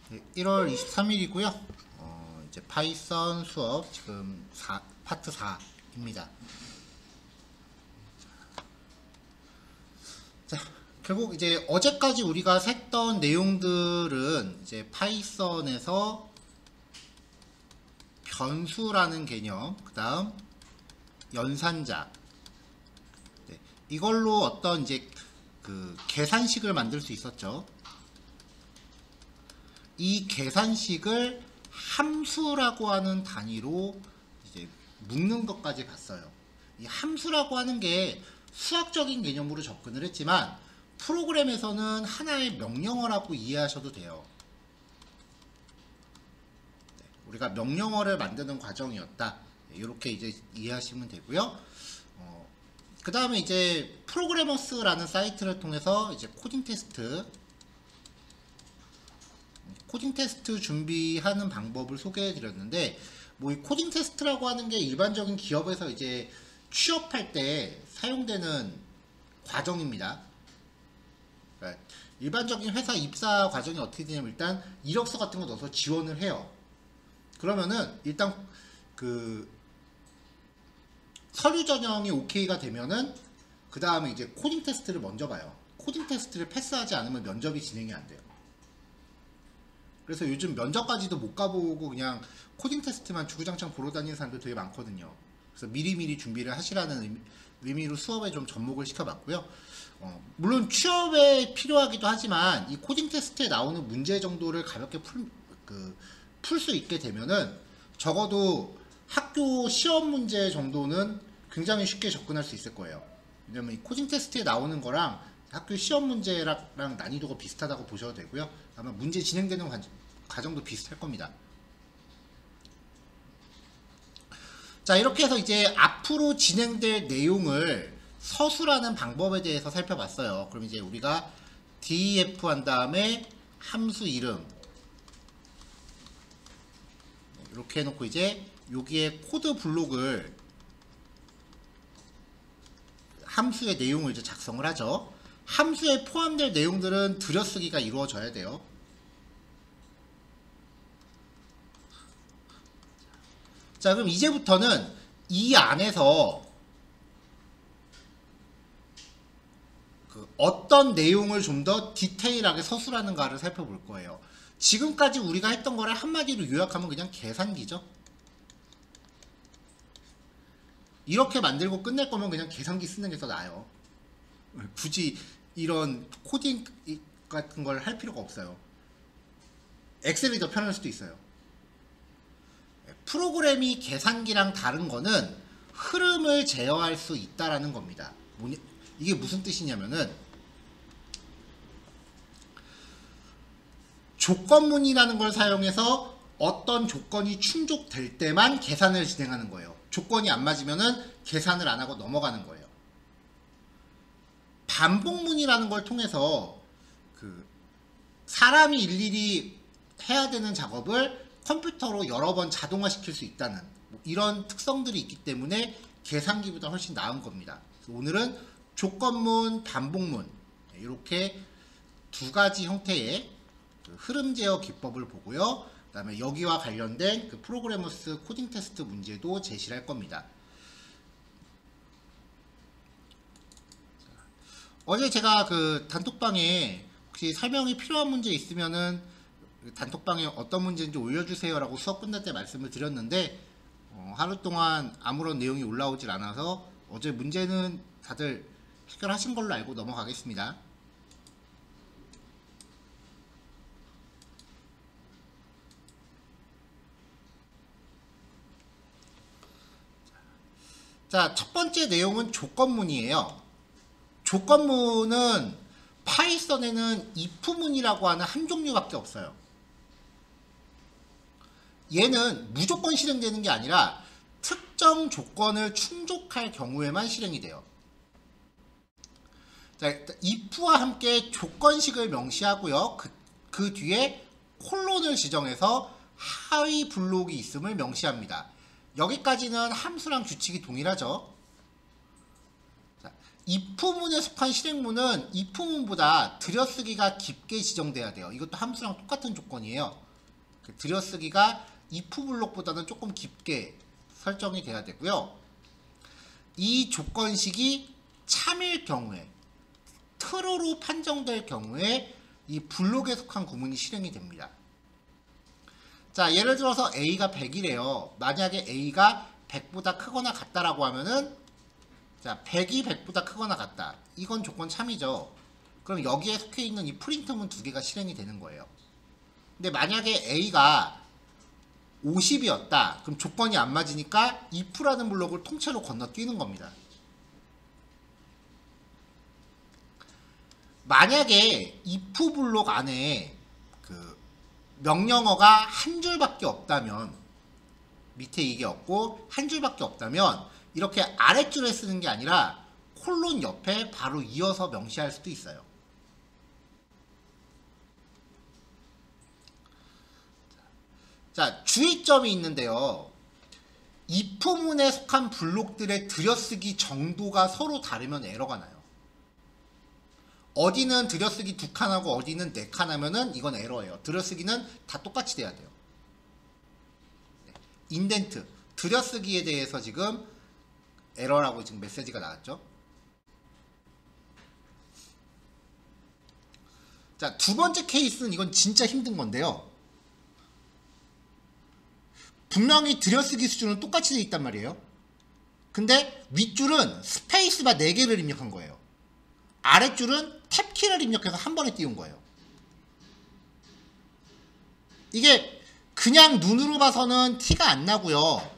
네, 1월 23일이고요. 이제 파이썬 수업 지금 파트 4입니다. 자, 결국 이제 어제까지 우리가 했던 내용들은 이제 파이썬에서 변수라는 개념, 그 다음 연산자, 네, 이걸로 어떤 이제 그 계산식을 만들 수 있었죠. 이 계산식을 함수라고 하는 단위로 이제 묶는 것까지 봤어요. 이 함수라고 하는 게 수학적인 개념으로 접근을 했지만 프로그램에서는 하나의 명령어라고 이해하셔도 돼요. 우리가 명령어를 만드는 과정이었다. 이렇게 이제 이해하시면 되고요. 그 다음에 이제 프로그래머스라는 사이트를 통해서 이제 코딩 테스트 준비하는 방법을 소개해 드렸는데, 뭐 이 코딩 테스트라고 하는 게 일반적인 기업에서 이제 취업할 때 사용되는 과정입니다. 그러니까 일반적인 회사 입사 과정이 어떻게 되냐면, 일단 이력서 같은 거 넣어서 지원을 해요. 그러면은 일단 그 서류 전형이 오케이가 되면은 그 다음에 이제 코딩 테스트를 먼저 봐요. 코딩 테스트를 패스하지 않으면 면접이 진행이 안 돼요. 그래서 요즘 면접까지도 못 가보고 그냥 코딩 테스트만 주구장창 보러 다니는 사람들 되게 많거든요. 그래서 미리미리 준비를 하시라는 의미로 수업에 좀 접목을 시켜봤고요. 물론 취업에 필요하기도 하지만 이 코딩 테스트에 나오는 문제 정도를 가볍게 풀 수 있게 되면은 적어도 학교 시험 문제 정도는 굉장히 쉽게 접근할 수 있을 거예요. 왜냐면 이 코딩 테스트에 나오는 거랑 학교 시험 문제랑 난이도가 비슷하다고 보셔도 되고요. 아마 문제 진행되는 과정도 비슷할 겁니다. 자, 이렇게 해서 이제 앞으로 진행될 내용을 서술하는 방법에 대해서 살펴봤어요. 그럼 이제 우리가 def 한 다음에 함수 이름 이렇게 해놓고 이제 여기에 코드 블록을 함수의 내용을 이제 작성을 하죠. 함수에 포함될 내용들은 들여쓰기가 이루어져야 돼요. 자, 그럼 이제부터는 이 안에서 어떤 내용을 좀 더 디테일하게 서술하는가를 살펴볼 거예요. 지금까지 우리가 했던 거를 한마디로 요약하면 그냥 계산기죠. 이렇게 만들고 끝낼 거면 그냥 계산기 쓰는 게 더 나아요. 굳이 이런 코딩 같은 걸 할 필요가 없어요. 엑셀이 더 편할 수도 있어요. 프로그램이 계산기랑 다른 거는 흐름을 제어할 수 있다라는 겁니다. 이게 무슨 뜻이냐면은 조건문이라는 걸 사용해서 어떤 조건이 충족될 때만 계산을 진행하는 거예요. 조건이 안 맞으면은 계산을 안 하고 넘어가는 거예요. 반복문이라는 걸 통해서 사람이 일일이 해야 되는 작업을 컴퓨터로 여러 번 자동화 시킬 수 있다는 이런 특성들이 있기 때문에 계산기보다 훨씬 나은 겁니다. 오늘은 조건문, 반복문 이렇게 두 가지 형태의 흐름 제어 기법을 보고요. 그 다음에 여기와 관련된 프로그래머스 코딩 테스트 문제도 제시를 할 겁니다. 어제 제가 단톡방에 혹시 설명이 필요한 문제 있으면은 단톡방에 어떤 문제인지 올려주세요 라고 수업 끝날 때 말씀을 드렸는데 하루 동안 아무런 내용이 올라오질 않아서 어제 문제는 다들 해결하신 걸로 알고 넘어가겠습니다. 자, 첫 번째 내용은 조건문이에요. 조건문은 파이썬에는 if문이라고 하는 한 종류밖에 없어요. 얘는 무조건 실행되는 게 아니라 특정 조건을 충족할 경우에만 실행이 돼요. 자, if와 함께 조건식을 명시하고요. 그 뒤에 콜론을 지정해서 하위 블록이 있음을 명시합니다. 여기까지는 함수랑 규칙이 동일하죠. 자, if문에 속한 실행문은 if문보다 들여쓰기가 깊게 지정돼야 돼요. 이것도 함수랑 똑같은 조건이에요. 들여쓰기가 if 블록보다는 조금 깊게 설정이 돼야 되고요. 이 조건식이 참일 경우에, true로 판정될 경우에 이 블록에 속한 구문이 실행이 됩니다. 자, 예를 들어서 a가 100이래요. 만약에 a가 100보다 크거나 같다라고 하면은, 자, 100이 100보다 크거나 같다. 이건 조건 참이죠. 그럼 여기에 속해 있는 이 프린트문 두 개가 실행이 되는 거예요. 근데 만약에 a가 50이었다. 그럼 조건이 안 맞으니까 if라는 블록을 통째로 건너뛰는 겁니다. 만약에 if 블록 안에 그 명령어가 한 줄밖에 없다면, 밑에 이게 없고 한 줄밖에 없다면 이렇게 아랫줄에 쓰는 게 아니라 콜론 옆에 바로 이어서 명시할 수도 있어요. 자, 주의점이 있는데요. if문에 속한 블록들의 들여쓰기 정도가 서로 다르면 에러가 나요. 어디는 들여쓰기 2칸 하고 어디는 4칸 하면은 이건 에러예요. 들여쓰기는 다 똑같이 돼야 돼요. 인덴트, 들여쓰기에 대해서 지금 에러라고 지금 메시지가 나왔죠. 자, 두 번째 케이스는 이건 진짜 힘든 건데요. 분명히 들여쓰기 수준은 똑같이 돼 있단 말이에요. 근데 윗줄은 스페이스바 4개를 입력한 거예요. 아랫줄은 탭키를 입력해서 한 번에 띄운 거예요. 이게 그냥 눈으로 봐서는 티가 안 나고요.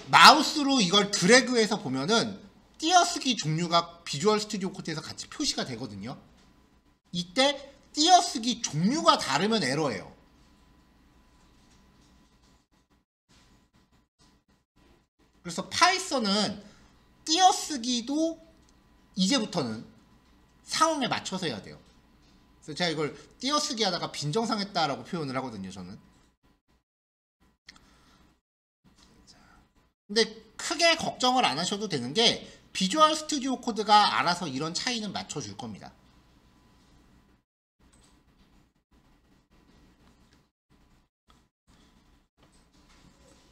마우스로 이걸 드래그해서 보면은 띄어쓰기 종류가 비주얼 스튜디오 코드에서 같이 표시가 되거든요. 이때 띄어쓰기 종류가 다르면 에러예요. 그래서 파이썬은 띄어쓰기도 이제부터는 상황에 맞춰서 해야 돼요. 그래서 제가 이걸 띄어쓰기 하다가 빈정상했다라고 표현을 하거든요, 저는. 근데 크게 걱정을 안 하셔도 되는 게 비주얼 스튜디오 코드가 알아서 이런 차이는 맞춰줄 겁니다.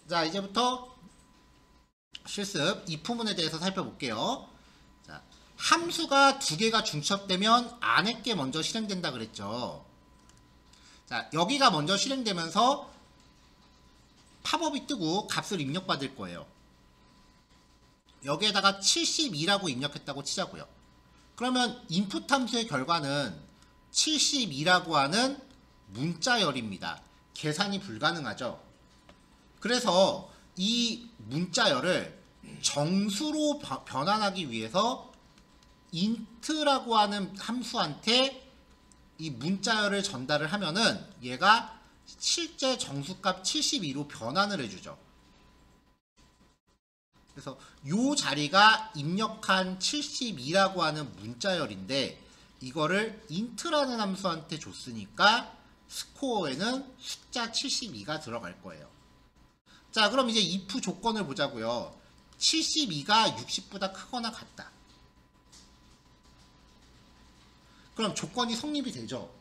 자, 이제부터 실습 if문에 대해서 살펴볼게요. 자, 함수가 2개가 중첩되면 안에 게 먼저 실행된다 그랬죠. 자, 여기가 먼저 실행되면서 팝업이 뜨고 값을 입력받을 거예요. 여기에다가 72라고 입력했다고 치자고요. 그러면 인풋 함수의 결과는 72라고 하는 문자열입니다. 계산이 불가능하죠. 그래서 이 문자열을 정수로 변환하기 위해서 int라고 하는 함수한테 이 문자열을 전달을 하면은 얘가 실제 정수값 72로 변환을 해주죠. 그래서 요 자리가 입력한 72라고 하는 문자열인데 이거를 int라는 함수한테 줬으니까 스코어에는 숫자 72가 들어갈 거예요. 자, 그럼 이제 if 조건을 보자고요. 72가 60보다 크거나 같다. 그럼 조건이 성립이 되죠.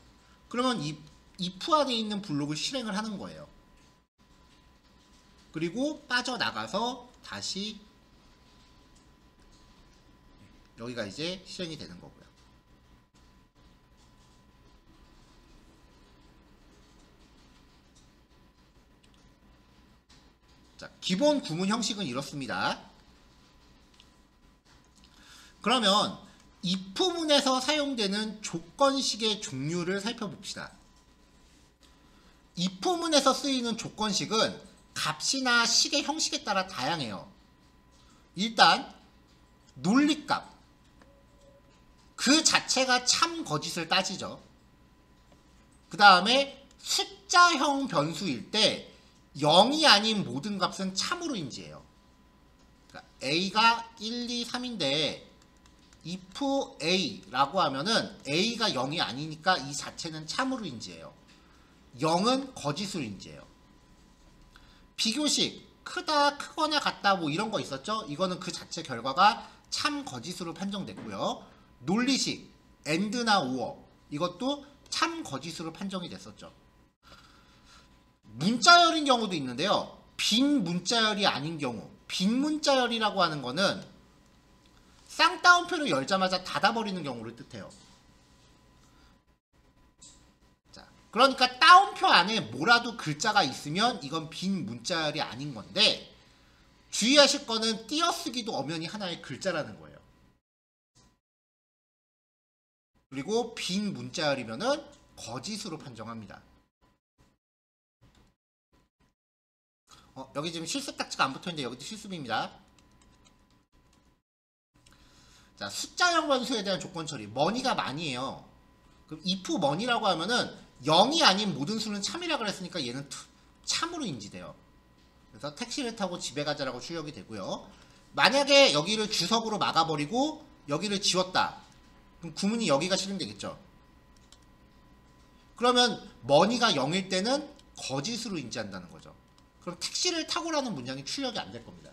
그러면 이 if 안에 있는 블록을 실행을 하는 거예요. 그리고 빠져나가서 다시 여기가 이제 실행이 되는 거고요. 자, 기본 구문 형식은 이렇습니다. 그러면 if문에서 사용되는 조건식의 종류를 살펴봅시다. if문에서 쓰이는 조건식은 값이나 식의 형식에 따라 다양해요. 일단 논리값, 그 자체가 참 거짓을 따지죠. 그 다음에 숫자형 변수일 때 0이 아닌 모든 값은 참으로 인지해요. 그러니까 A가 1, 2, 3인데 if A라고 하면은 A가 0이 아니니까 이 자체는 참으로 인지해요. 0은 거짓으로 인지해요. 비교식, 크다, 크거나 같다 뭐 이런 거 있었죠? 이거는 그 자체 결과가 참 거짓으로 판정됐고요. 논리식 and나 or 이것도 참 거짓으로 판정이 됐었죠. 문자열인 경우도 있는데요. 빈 문자열이 아닌 경우, 빈 문자열이라고 하는 거는 쌍따옴표를 열자마자 닫아버리는 경우를 뜻해요. 자, 그러니까 따옴표 안에 뭐라도 글자가 있으면 이건 빈 문자열이 아닌 건데, 주의하실 거는 띄어쓰기도 엄연히 하나의 글자라는 거예요. 그리고 빈 문자열이면은 거짓으로 판정합니다. 여기 지금 실습 딱지가 안 붙어있는데 여기도 실습입니다. 자, 숫자형 변수에 대한 조건 처리. 머니가 만이에요. 그럼 if money라고 하면은 0이 아닌 모든 수는 참이라 그랬으니까 얘는 참으로 인지돼요. 그래서 택시를 타고 집에 가자라고 출력이 되고요. 만약에 여기를 주석으로 막아버리고 여기를 지웠다. 그럼 구문이 여기가 실행되겠죠. 그러면 머니가 0일 때는 거짓으로 인지한다는 거죠. 그럼 택시를 타고라는 문장이 출력이 안 될 겁니다.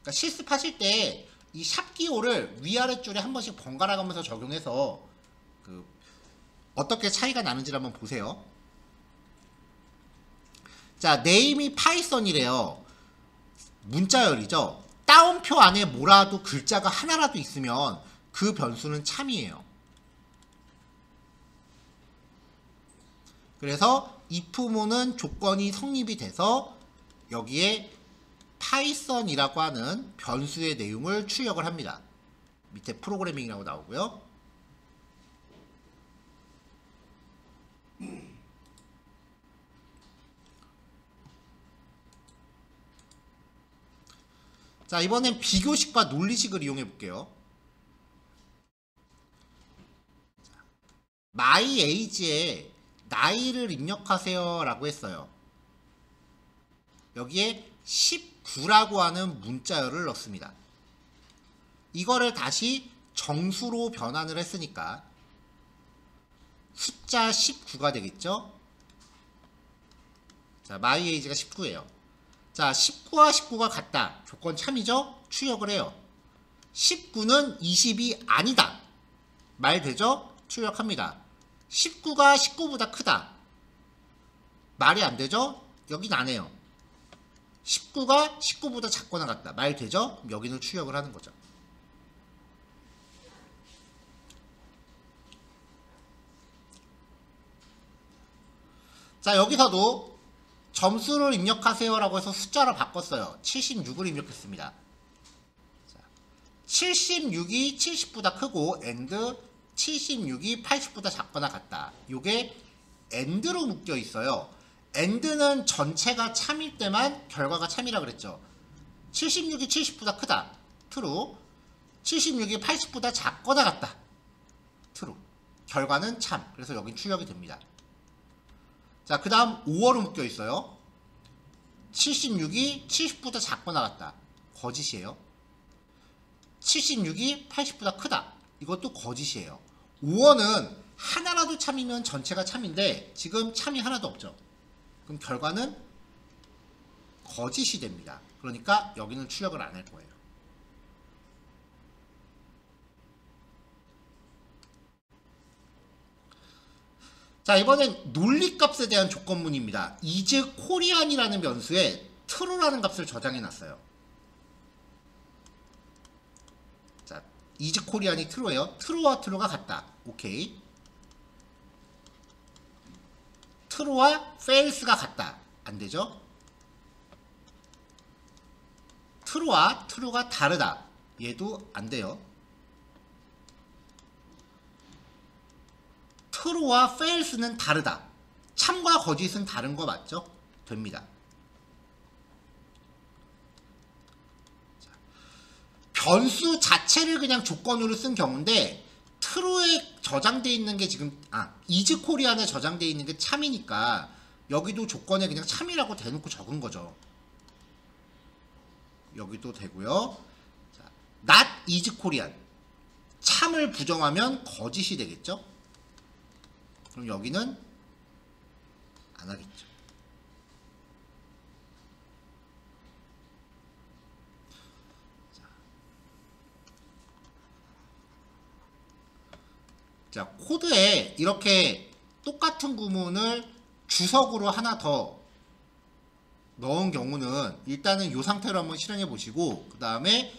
그러니까 실습하실 때 이 샵 기호를 위아래줄에 한 번씩 번갈아 가면서 적용해서 어떻게 차이가 나는지를 한번 보세요. 자, 네임이 파이썬이래요. 문자열이죠. 따옴표 안에 뭐라도 글자가 하나라도 있으면 그 변수는 참이에요. 그래서 if모는 조건이 성립이 돼서 여기에 파이썬이라고 하는 변수의 내용을 출력을 합니다. 밑에 프로그래밍이라고 나오고요. 자, 이번엔 비교식과 논리식을 이용해 볼게요. my age에 나이를 입력하세요 라고 했어요. 여기에 19라고 하는 문자열을 넣습니다. 이거를 다시 정수로 변환을 했으니까 숫자 19가 되겠죠. 자, my age가 19예요. 자, 19와 19가 같다. 조건 참이죠? 출력을 해요. 19는 20이 아니다. 말 되죠? 출력합니다. 19가 19보다 크다. 말이 안 되죠? 여긴 안 해요. 19가 19보다 작거나 같다. 말 되죠? 그럼 여기는 출력을 하는 거죠. 자, 여기서도 점수를 입력하세요 라고 해서 숫자로 바꿨어요. 76을 입력했습니다. 자, 76이 70보다 크고 and 76이 80보다 작거나 같다. 요게 and로 묶여 있어요. and는 전체가 참일 때만 결과가 참이라 그랬죠. 76이 70보다 크다. true. 76이 80보다 작거나 같다. true. 결과는 참. 그래서 여긴 출력이 됩니다. 자, 그 다음 5월은 묶여 있어요. 76이 70보다 작거나 같다. 거짓이에요. 76이 80보다 크다. 이것도 거짓이에요. 5월은 하나라도 참이면 전체가 참인데 지금 참이 하나도 없죠. 그럼 결과는 거짓이 됩니다. 그러니까 여기는 출력을 안 할 거예요. 자, 이번엔 논리값에 대한 조건문입니다. is korean이라는 변수에 true라는 값을 저장해 놨어요. 자, is korean이 true예요. true와 true가 같다. 오케이. true와 false가 같다. 안 되죠? true와 true가 다르다. 얘도 안 돼요. true와 false는 다르다. 참과 거짓은 다른 거 맞죠? 됩니다. 자, 변수 자체를 그냥 조건으로 쓴 경우인데 true에 저장되어 있는 게 지금 is korean에 저장되어 있는 게 참이니까 여기도 조건에 그냥 참이라고 대놓고 적은 거죠. 여기도 되고요. 자, not is korean. 참을 부정하면 거짓이 되겠죠? 그럼 여기는 안 하겠죠. 자. 자, 코드에 이렇게 똑같은 구문을 주석으로 하나 더 넣은 경우는 일단은 이 상태로 한번 실행해 보시고, 그 다음에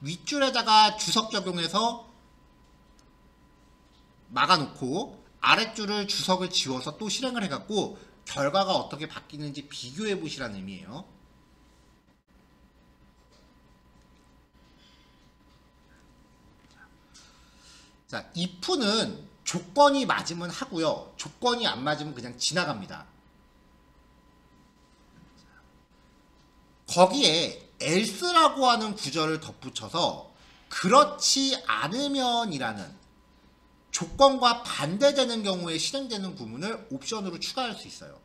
윗줄에다가 주석 적용해서 막아놓고 아랫줄을 주석을 지워서 또 실행을 해갖고 결과가 어떻게 바뀌는지 비교해 보시라는 의미예요. 자, if는 조건이 맞으면 하고요. 조건이 안 맞으면 그냥 지나갑니다. 거기에 else라고 하는 구절을 덧붙여서 그렇지 않으면이라는 조건과 반대되는 경우에 실행되는 구문을 옵션으로 추가할 수 있어요.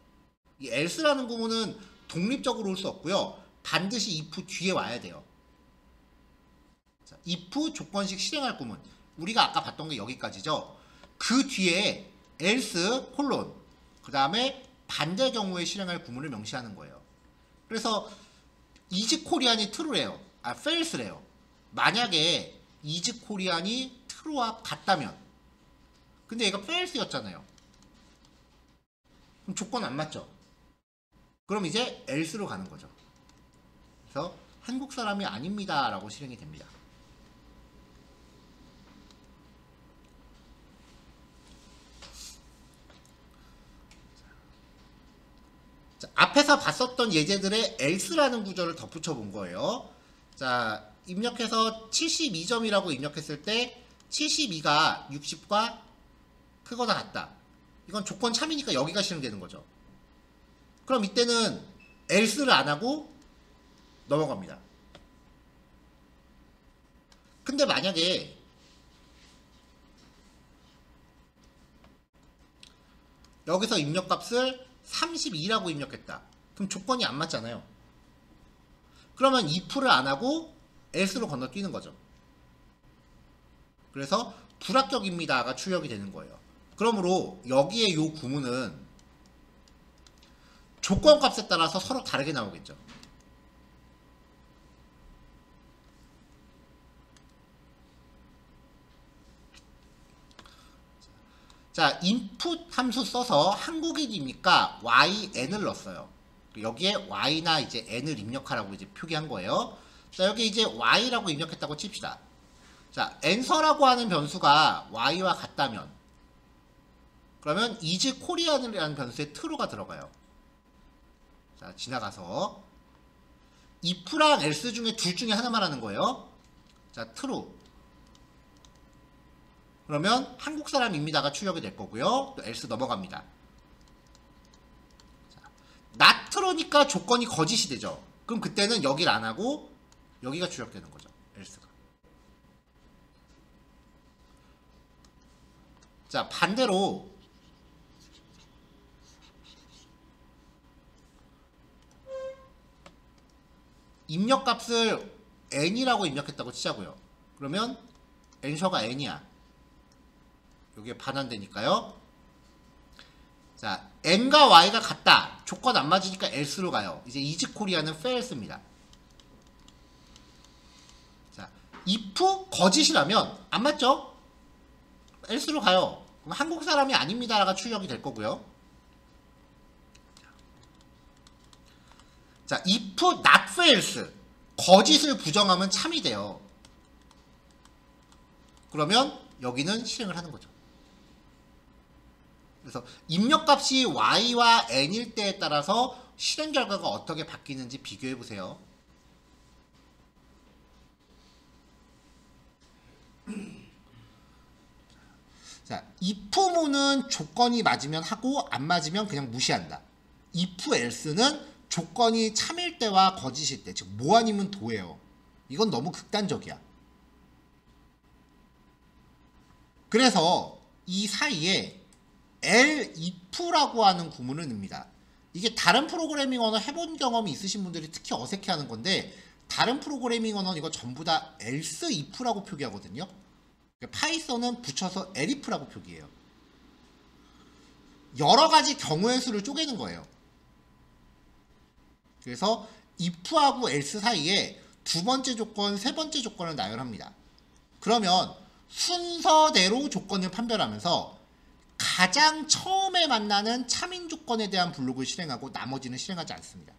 이 else라는 구문은 독립적으로 올 수 없고요. 반드시 if 뒤에 와야 돼요. 자, if 조건식 실행할 구문. 우리가 아까 봤던 게 여기까지죠. 그 뒤에 else 콜론 그 다음에 반대 경우에 실행할 구문을 명시하는 거예요. 그래서 is 코리안이 true래요. false래요. 만약에 is 코리안이 true와 같다면, 근데 얘가 false였잖아요. 그럼 조건 안 맞죠? 그럼 이제 else로 가는 거죠. 그래서 한국 사람이 아닙니다 라고 실행이 됩니다. 자, 앞에서 봤었던 예제들의 else라는 구절을 덧붙여 본 거예요. 자, 입력해서 72점이라고 입력했을 때 72가 60과 크거나 같다. 이건 조건 참이니까 여기가 실행되는 거죠. 그럼 이때는 else를 안 하고 넘어갑니다. 근데 만약에 여기서 입력값을 32라고 입력했다. 그럼 조건이 안 맞잖아요. 그러면 if를 안 하고 else로 건너뛰는 거죠. 그래서 불합격입니다가 출력이 되는 거예요. 그러므로 여기에 요 구문은 조건값에 따라서 서로 다르게 나오겠죠. 자, input 함수 써서 한국인입니까?yn을 넣었어요. 여기에 y나 이제 n을 입력하라고 이제 표기한 거예요. 자, 여기 이제 y라고 입력했다고 칩시다. 자, answer라고 하는 변수가 y와 같다면, 그러면 is korean이라는 변수에 true가 들어가요. 자, 지나가서 if랑 else 중에 둘 중에 하나만 하는 거예요. 자, true. 그러면 한국 사람입니다가 출력이 될 거고요. 또 else 넘어갑니다. 자, not true니까 조건이 거짓이 되죠. 그럼 그때는 여기를 안 하고 여기가 출력되는 거죠. else가. 자, 반대로 입력값을 n이라고 입력했다고 치자고요. 그러면 answer가 n이야. 여기에 반환되니까요. 자, n과 y가 같다. 조건 안 맞으니까 else로 가요. 이제 is korean은 false입니다. 자, if 거짓이라면 안 맞죠? else로 가요. 그럼 한국 사람이 아닙니다가 출력이 될 거고요. 자, if not false 거짓을 부정하면 참이 돼요. 그러면 여기는 실행을 하는 거죠. 그래서 입력값이 y와 n일 때에 따라서 실행 결과가 어떻게 바뀌는지 비교해 보세요. 자, if문은 조건이 맞으면 하고 안 맞으면 그냥 무시한다. if else는 조건이 참일 때와 거짓일 때, 즉 뭐 아니면 도예요. 이건 너무 극단적이야. 그래서 이 사이에 elif라고 하는 구문을 넣습니다. 이게 다른 프로그래밍 언어 해본 경험이 있으신 분들이 특히 어색해하는 건데, 다른 프로그래밍 언어는 이거 전부 다 else if라고 표기하거든요. 파이썬은 붙여서 elif라고 표기해요. 여러 가지 경우의 수를 쪼개는 거예요. 그래서 if하고 else 사이에 두 번째 조건, 세 번째 조건을 나열합니다. 그러면 순서대로 조건을 판별하면서 가장 처음에 만나는 참인 조건에 대한 블록을 실행하고 나머지는 실행하지 않습니다.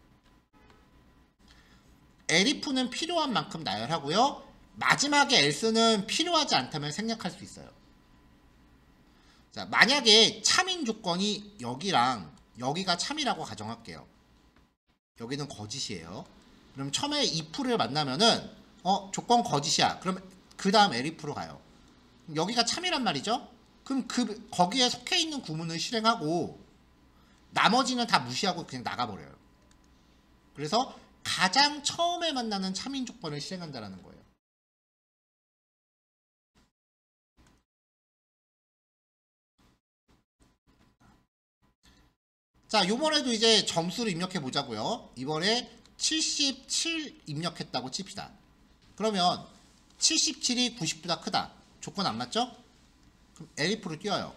elif는 필요한 만큼 나열하고요. 마지막에 else는 필요하지 않다면 생략할 수 있어요. 자, 만약에 참인 조건이 여기랑 여기가 참이라고 가정할게요. 여기는 거짓이에요. 그럼 처음에 if를 만나면은 조건 거짓이야. 그럼 그 다음 elif로 가요. 여기가 참이란 말이죠. 그럼 거기에 속해 있는 구문을 실행하고 나머지는 다 무시하고 그냥 나가버려요. 그래서 가장 처음에 만나는 참인 조건을 실행한다는 거예요. 자, 요번에도 이제 점수를 입력해 보자고요. 이번에 77 입력했다고 칩시다. 그러면 77이 90보다 크다. 조건 안 맞죠? 그럼 elif로 띄워요.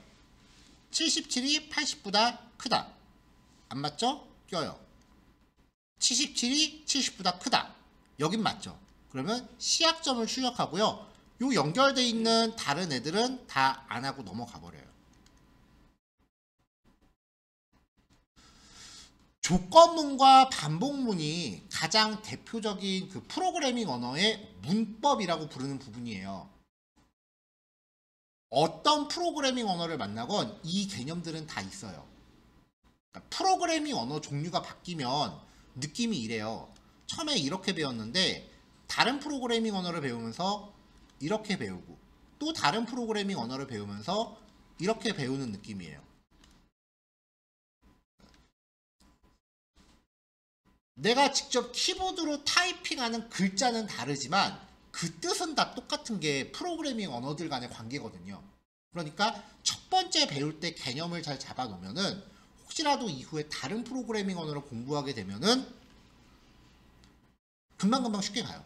77이 80보다 크다. 안 맞죠? 띄워요. 77이 70보다 크다. 여긴 맞죠? 그러면 시약점을 출력하고요. 요 연결되어 있는 다른 애들은 다 안 하고 넘어가 버려요. 조건문과 반복문이 가장 대표적인 그 프로그래밍 언어의 문법이라고 부르는 부분이에요. 어떤 프로그래밍 언어를 만나건 이 개념들은 다 있어요. 그러니까 프로그래밍 언어 종류가 바뀌면 느낌이 이래요. 처음에 이렇게 배웠는데 다른 프로그래밍 언어를 배우면서 이렇게 배우고 또 다른 프로그래밍 언어를 배우면서 이렇게 배우는 느낌이에요. 내가 직접 키보드로 타이핑하는 글자는 다르지만 그 뜻은 다 똑같은 게 프로그래밍 언어들 간의 관계거든요. 그러니까 첫 번째 배울 때 개념을 잘 잡아 놓으면은 혹시라도 이후에 다른 프로그래밍 언어를 공부하게 되면은 금방금방 쉽게 가요.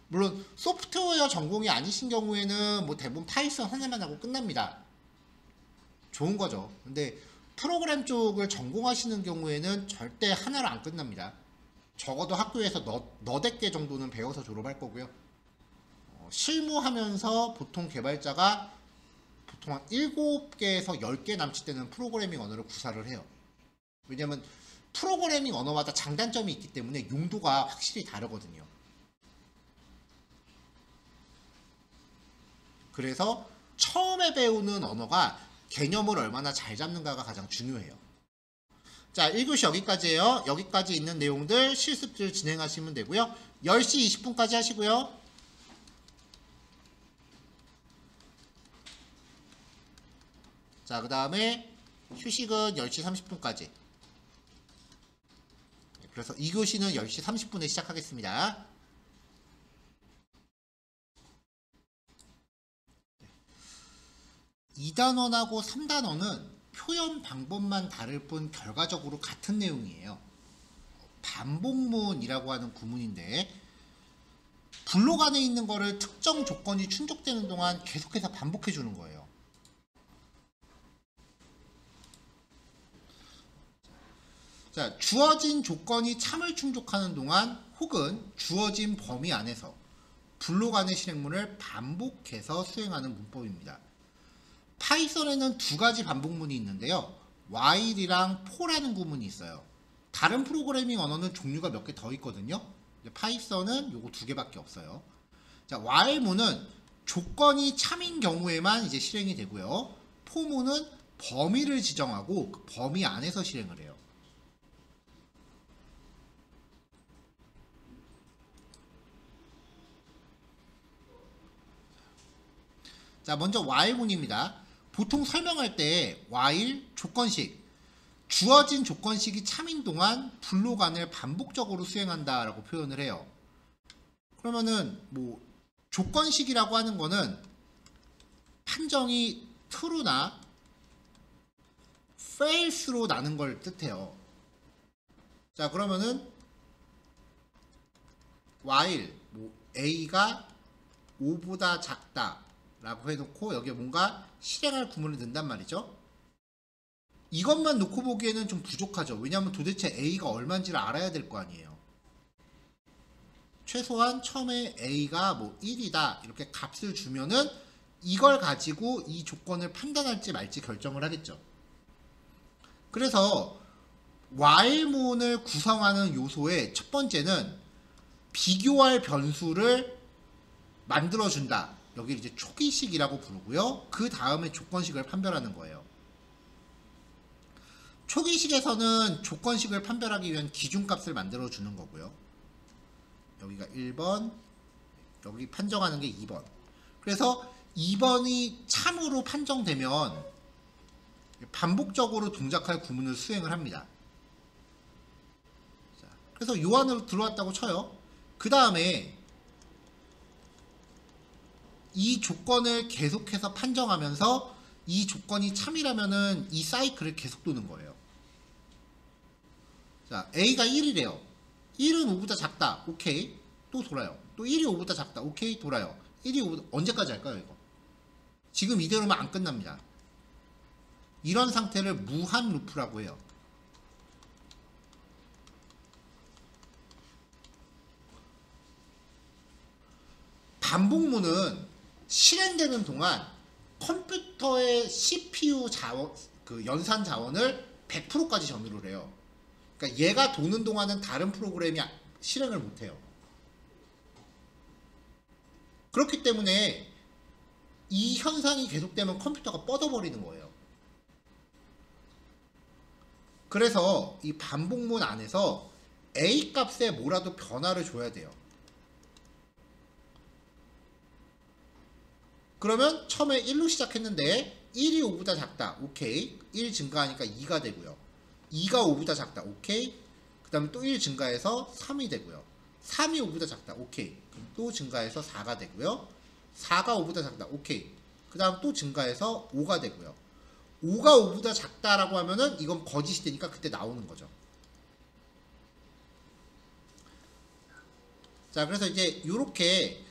물론 소프트웨어 전공이 아니신 경우에는 뭐 대부분 파이썬 하나만 하고 끝납니다. 좋은 거죠. 근데 프로그램 쪽을 전공하시는 경우에는 절대 하나로 안 끝납니다. 적어도 학교에서 너댓 개 정도는 배워서 졸업할 거고요. 실무하면서 보통 개발자가 보통 한 7개에서 10개 남짓되는 프로그래밍 언어를 구사를 해요. 왜냐면 프로그래밍 언어마다 장단점이 있기 때문에 용도가 확실히 다르거든요. 그래서 처음에 배우는 언어가 개념을 얼마나 잘 잡는가가 가장 중요해요. 자, 1교시 여기까지예요. 여기까지 있는 내용들 실습들 진행하시면 되고요. 10시 20분까지 하시고요. 자, 그 다음에 휴식은 10시 30분까지. 그래서 2교시는 10시 30분에 시작하겠습니다. 2단원하고 3단원은 표현 방법만 다를 뿐 결과적으로 같은 내용이에요. 반복문이라고 하는 구문인데 블록 안에 있는 거를 특정 조건이 충족되는 동안 계속해서 반복해 주는 거예요. 자, 주어진 조건이 참을 충족하는 동안 혹은 주어진 범위 안에서 블록 안의 실행문을 반복해서 수행하는 문법입니다. 파이썬에는 두 가지 반복문이 있는데요. while이랑 for라는 구문이 있어요. 다른 프로그래밍 언어는 종류가 몇 개 더 있거든요. 파이썬은 요거 두 개밖에 없어요. 자, while문은 조건이 참인 경우에만 이제 실행이 되고요. for문은 범위를 지정하고 그 범위 안에서 실행을 해요. 자, 먼저 while문입니다. 보통 설명할 때 while 조건식, 주어진 조건식이 참인 동안 블록 안을 반복적으로 수행한다 라고 표현을 해요. 그러면은 뭐 조건식이라고 하는 거는 판정이 true나 false로 나는 걸 뜻해요. 자, 그러면은 while 뭐 a가 5보다 작다 라고 해놓고 여기에 뭔가 실행할 구문을 넣는단 말이죠. 이것만 놓고 보기에는 좀 부족하죠. 왜냐하면 도대체 A가 얼마인지를 알아야 될 거 아니에요. 최소한 처음에 A가 뭐 1이다 이렇게 값을 주면은 이걸 가지고 이 조건을 판단할지 말지 결정을 하겠죠. 그래서 while문을 구성하는 요소의 첫 번째는 비교할 변수를 만들어준다. 여기를 이제 초기식이라고 부르고요. 그 다음에 조건식을 판별하는 거예요. 초기식에서는 조건식을 판별하기 위한 기준값을 만들어주는 거고요. 여기가 1번, 여기 판정하는 게 2번. 그래서 2번이 참으로 판정되면 반복적으로 동작할 구문을 수행을 합니다. 자, 그래서 요 안으로 들어왔다고 쳐요. 그 다음에 이 조건을 계속해서 판정하면서 이 조건이 참이라면은 이 사이클을 계속 도는 거예요. 자, A가 1이래요. 1은 5보다 작다. 오케이. 또 돌아요. 또 1이 5보다 작다. 오케이. 돌아요. 1이 5보다 언제까지 할까요, 이거? 지금 이대로면 안 끝납니다. 이런 상태를 무한 루프라고 해요. 반복문은 실행되는 동안 컴퓨터의 CPU 자원, 그 연산 자원을 100%까지 점유를 해요. 그러니까 얘가 도는 동안은 다른 프로그램이 실행을 못해요. 그렇기 때문에 이 현상이 계속되면 컴퓨터가 뻗어버리는 거예요. 그래서 이 반복문 안에서 A 값에 뭐라도 변화를 줘야 돼요. 그러면 처음에 1로 시작했는데 1이 5보다 작다. 오케이. 1 증가하니까 2가 되고요. 2가 5보다 작다. 오케이. 그 다음에 또 1 증가해서 3이 되고요. 3이 5보다 작다. 오케이. 그럼 또 증가해서 4가 되고요. 4가 5보다 작다. 오케이. 그 다음 또 증가해서 5가 되고요. 5가 5보다 작다라고 하면은 이건 거짓이 되니까 그때 나오는 거죠. 자, 그래서 이제 이렇게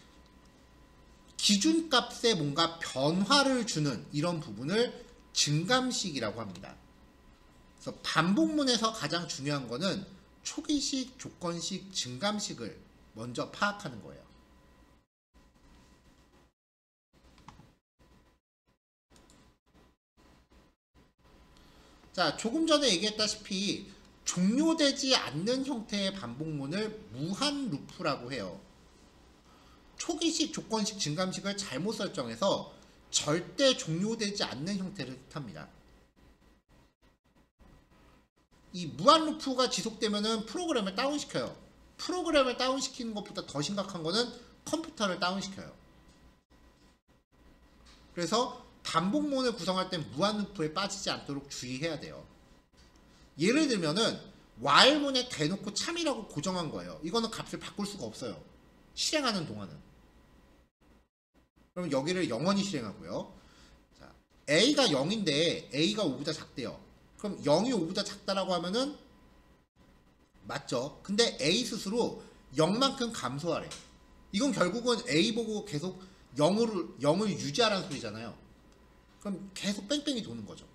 기준값에 뭔가 변화를 주는 이런 부분을 증감식이라고 합니다. 그래서 반복문에서 가장 중요한 거는 초기식, 조건식, 증감식을 먼저 파악하는 거예요. 자, 조금 전에 얘기했다시피 종료되지 않는 형태의 반복문을 무한 루프라고 해요. 초기식, 조건식, 증감식을 잘못 설정해서 절대 종료되지 않는 형태를 뜻합니다. 이 무한 루프가 지속되면은 프로그램을 다운시켜요. 프로그램을 다운시키는 것보다 더 심각한 거는 컴퓨터를 다운시켜요. 그래서 반복문을 구성할 땐 무한 루프에 빠지지 않도록 주의해야 돼요. 예를 들면은 while문에 대놓고 참이라고 고정한 거예요. 이거는 값을 바꿀 수가 없어요. 실행하는 동안은. 그럼 여기를 영원히 실행하고요. 자, A가 0인데 A가 5보다 작대요. 그럼 0이 5보다 작다라고 하면은 맞죠? 근데 A 스스로 0만큼 감소하래. 이건 결국은 A 보고 계속 0을 유지하라는 소리잖아요. 그럼 계속 뺑뺑이 도는 거죠.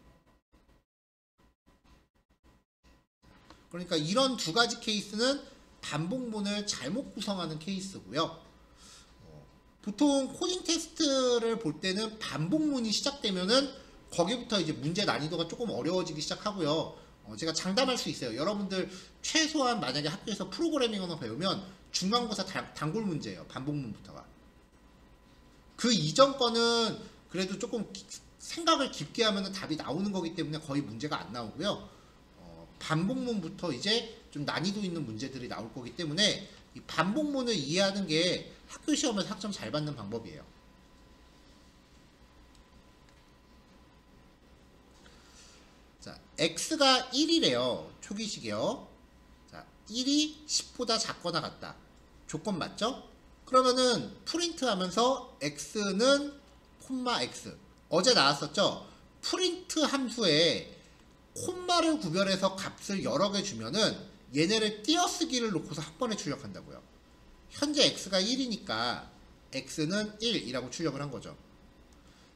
그러니까 이런 두 가지 케이스는 반복문을 잘못 구성하는 케이스고요. 보통 코딩 테스트를 볼 때는 반복문이 시작되면은 거기부터 이제 문제 난이도가 조금 어려워지기 시작하고요. 제가 장담할 수 있어요. 여러분들 최소한 만약에 학교에서 프로그래밍을 배우면 중간고사 단골 문제예요. 반복문부터가. 그 이전 거는 그래도 조금 생각을 깊게 하면 답이 나오는 거기 때문에 거의 문제가 안 나오고요. 반복문부터 이제 좀 난이도 있는 문제들이 나올 거기 때문에 이 반복문을 이해하는 게 학교 시험에서 학점 잘 받는 방법이에요. 자, x가 1이래요. 초기식이요. 자, 1이 10보다 작거나 같다. 조건 맞죠? 그러면은 프린트 하면서 x는 콤마 x. 어제 나왔었죠? 프린트 함수에 콤마를 구별해서 값을 여러 개 주면은 얘네를 띄어쓰기를 놓고서 한 번에 출력한다고요. 현재 x가 1이니까 x는 1이라고 출력을 한 거죠.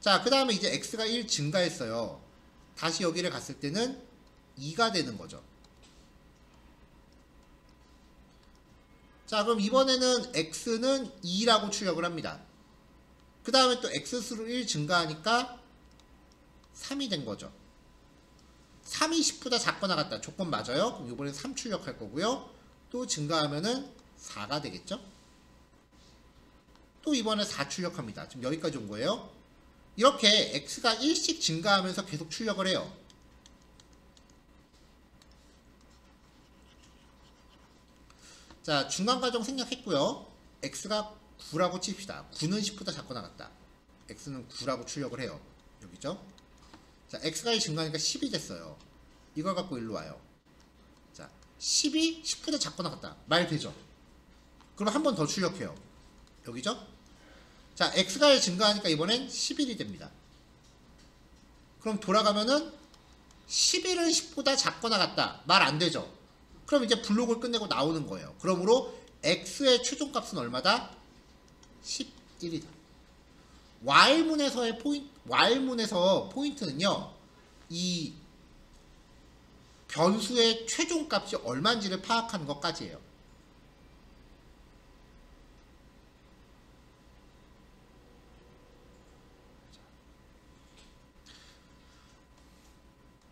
자, 그 다음에 이제 x가 1 증가했어요. 다시 여기를 갔을 때는 2가 되는 거죠. 자, 그럼 이번에는 x는 2라고 출력을 합니다. 그 다음에 또 x수로 1 증가하니까 3이 된 거죠. 3이 10보다 작거나 같다. 조건 맞아요. 그럼 이번엔 3 출력할 거고요. 또 증가하면은 4가 되겠죠. 또 이번에 4 출력합니다. 지금 여기까지 온 거예요. 이렇게 x가 1씩 증가하면서 계속 출력을 해요. 자, 중간과정 생략했고요. x가 9라고 칩시다. 9는 10보다 작거나 같다. x는 9라고 출력을 해요. 여기죠. 자, x가 1 증가하니까 10이 됐어요. 이걸 갖고 일로 와요. 자, 10이 10보다 작거나 같다. 말 되죠? 그럼 한 번 더 출력해요. 여기죠? 자, x가 1 증가하니까 이번엔 11이 됩니다. 그럼 돌아가면은 11은 10보다 작거나 같다. 말 안 되죠? 그럼 이제 블록을 끝내고 나오는 거예요. 그러므로 x의 최종값은 얼마다? 11이다. while문에서 포인트는요, 이 변수의 최종값이 얼마인지를 파악하는 것까지예요.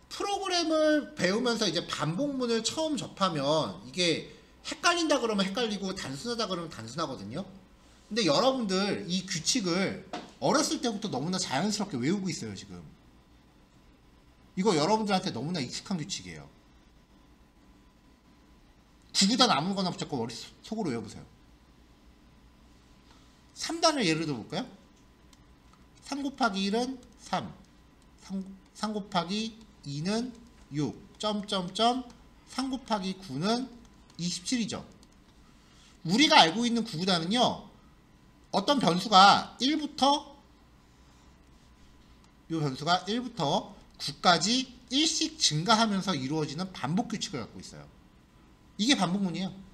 프로그램을 배우면서 이제 반복문을 처음 접하면 이게 헷갈린다 그러면 헷갈리고 단순하다 그러면 단순하거든요. 근데 여러분들 이 규칙을 어렸을 때부터 너무나 자연스럽게 외우고 있어요, 지금. 이거 여러분들한테 너무나 익숙한 규칙이에요. 구구단 아무거나 붙잡고 머릿속으로 외워보세요. 3단을 예를 들어볼까요? 3 곱하기 1은 3, 3 곱하기 2는 6, 점점점 3 곱하기 9는 27이죠. 우리가 알고 있는 구구단은요, 어떤 변수가 1부터 이 변수가 1부터 9까지 1씩 증가하면서 이루어지는 반복 규칙을 갖고 있어요. 이게 반복문이에요.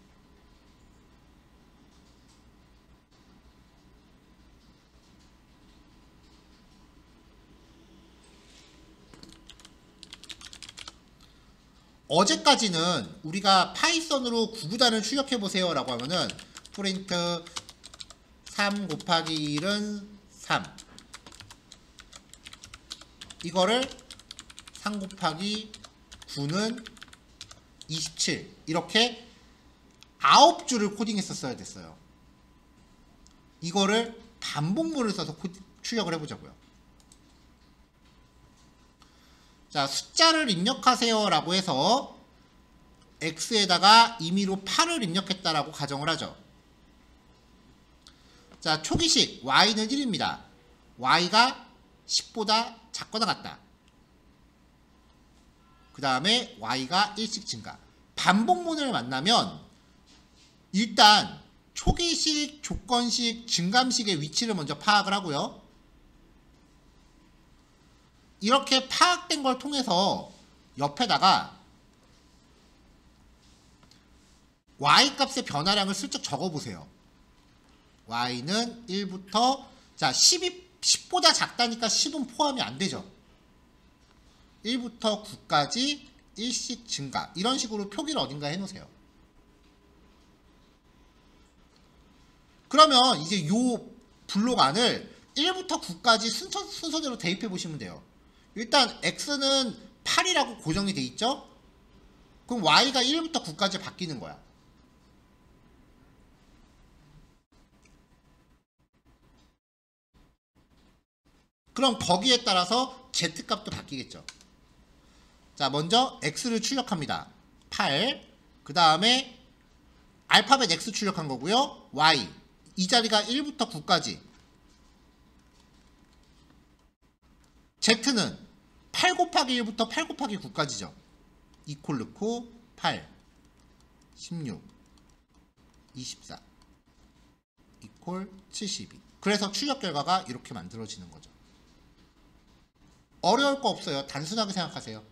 어제까지는 우리가 파이썬으로 구구단을 출력해보세요 라고 하면은 프린트 3 곱하기 1은 3, 이거를 3 곱하기 9는 27, 이렇게 9줄을 코딩했었어야 됐어요. 이거를 반복문을 써서 출력을 해보자고요. 자, 숫자를 입력하세요 라고 해서 x에다가 임의로 8을 입력했다라고 가정을 하죠. 자, 초기식 y는 1입니다. y가 10보다 작거나 같다. 그 다음에 y가 1씩 증가. 반복문을 만나면 일단 초기식, 조건식, 증감식의 위치를 먼저 파악을 하고요. 이렇게 파악된 걸 통해서 옆에다가 y 값의 변화량을 슬쩍 적어보세요. y는 1부터, 자, 10보다 작다니까 10은 포함이 안 되죠. 1부터 9까지 1씩 증가. 이런 식으로 표기를 어딘가 해놓으세요. 그러면 이제 요 블록 안을 1부터 9까지 순서대로 대입해 보시면 돼요. 일단 x는 8이라고 고정이 돼 있죠? 그럼 y가 1부터 9까지 바뀌는 거야. 그럼 거기에 따라서 z 값도 바뀌겠죠. 자, 먼저 x를 출력합니다. 8, 그 다음에 알파벳 x 출력한 거고요. y, 이 자리가 1부터 9까지. z는 8 곱하기 1부터 8 곱하기 9까지죠. 이퀄 넣고 8, 16, 24, 이퀄 72. 그래서 출력 결과가 이렇게 만들어지는 거죠. 어려울 거 없어요. 단순하게 생각하세요.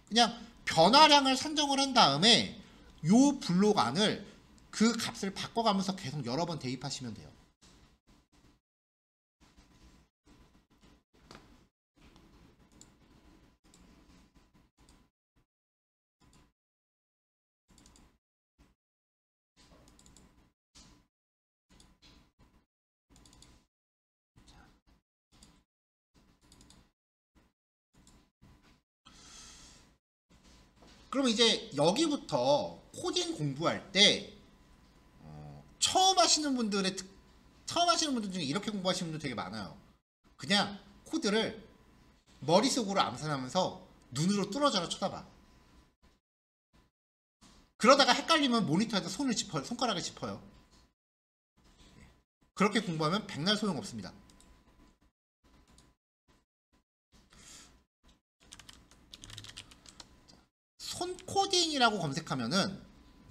그냥 변화량을 산정을 한 다음에 요 블록 안을 그 값을 바꿔가면서 계속 여러 번 대입하시면 돼요. 그럼 이제 여기부터 코딩 공부할 때 처음 하시는 분들 중에 이렇게 공부하시는 분들 되게 많아요. 그냥 코드를 머릿속으로 암산하면서 눈으로 뚫어져라 쳐다봐. 그러다가 헷갈리면 모니터에다 손가락을 짚어요. 그렇게 공부하면 백날 소용없습니다. 손코딩이라고 검색하면은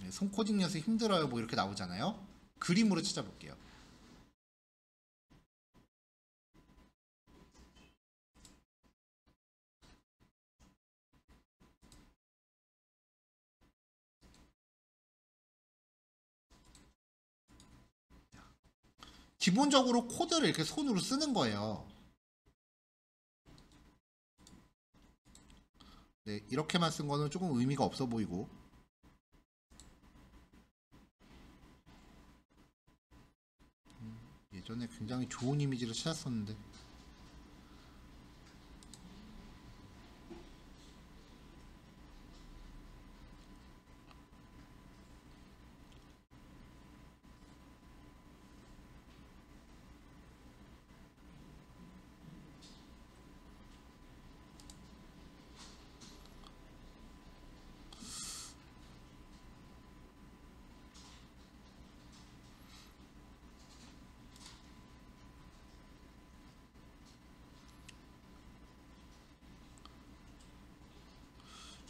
손코딩 연습 힘들어요 뭐 이렇게 나오잖아요. 그림으로 찾아볼게요. 기본적으로 코드를 이렇게 손으로 쓰는 거예요. 네, 이렇게만 쓴 거는 조금 의미가 없어 보이고, 예전에 굉장히 좋은 이미지를 찾았었는데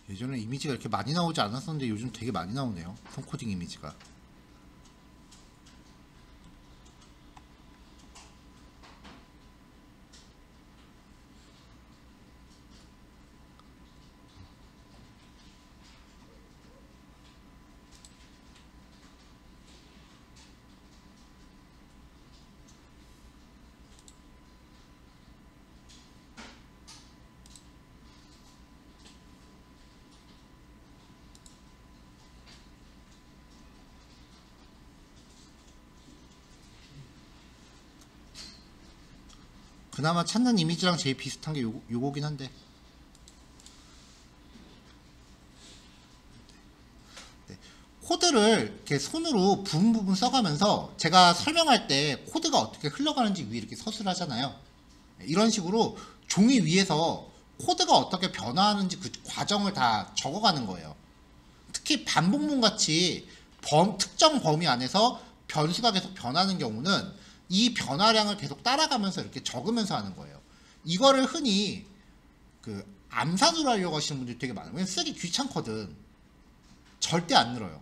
예전에 이미지가 이렇게 많이 나오지 않았었는데 요즘 되게 많이 나오네요. 손코딩 이미지가. 그나마 찾는 이미지랑 제일 비슷한 게 요거긴 한데, 네. 코드를 이렇게 손으로 부분 써가면서 제가 설명할 때 코드가 어떻게 흘러가는지 위에 이렇게 서술을 하잖아요. 이런 식으로 종이 위에서 코드가 어떻게 변화하는지 그 과정을 다 적어가는 거예요. 특히 반복문 같이 특정 범위 안에서 변수가 계속 변하는 경우는 이 변화량을 계속 따라가면서 이렇게 적으면서 하는 거예요. 이거를 흔히 그 암산으로 하려고 하시는 분들이 되게 많아요. 왜냐면 쓰기 귀찮거든. 절대 안 늘어요.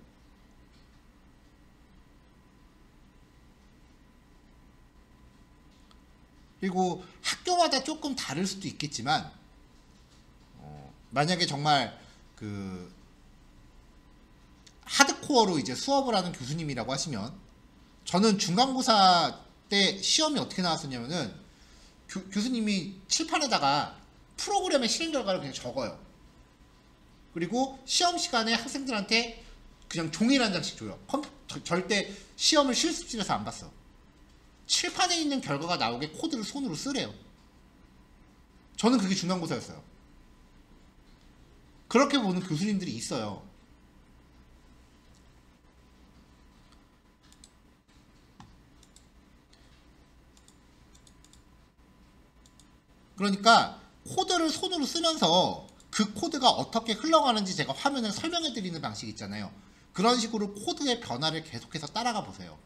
그리고 학교마다 조금 다를 수도 있겠지만 만약에 정말 그 하드코어로 이제 수업을 하는 교수님이라고 하시면, 저는 중간고사 때 시험이 어떻게 나왔었냐면은 교수님이 칠판에다가 프로그램의 실행 결과를 그냥 적어요. 그리고 시험 시간에 학생들한테 그냥 종이를 한 장씩 줘요. 절대 시험을 실습실에서 안 봤어. 칠판에 있는 결과가 나오게 코드를 손으로 쓰래요. 저는 그게 중간고사였어요. 그렇게 보는 교수님들이 있어요. 그러니까 코드를 손으로 쓰면서 그 코드가 어떻게 흘러가는지 제가 화면을 설명해 드리는 방식 있잖아요. 그런 식으로 코드의 변화를 계속해서 따라가 보세요.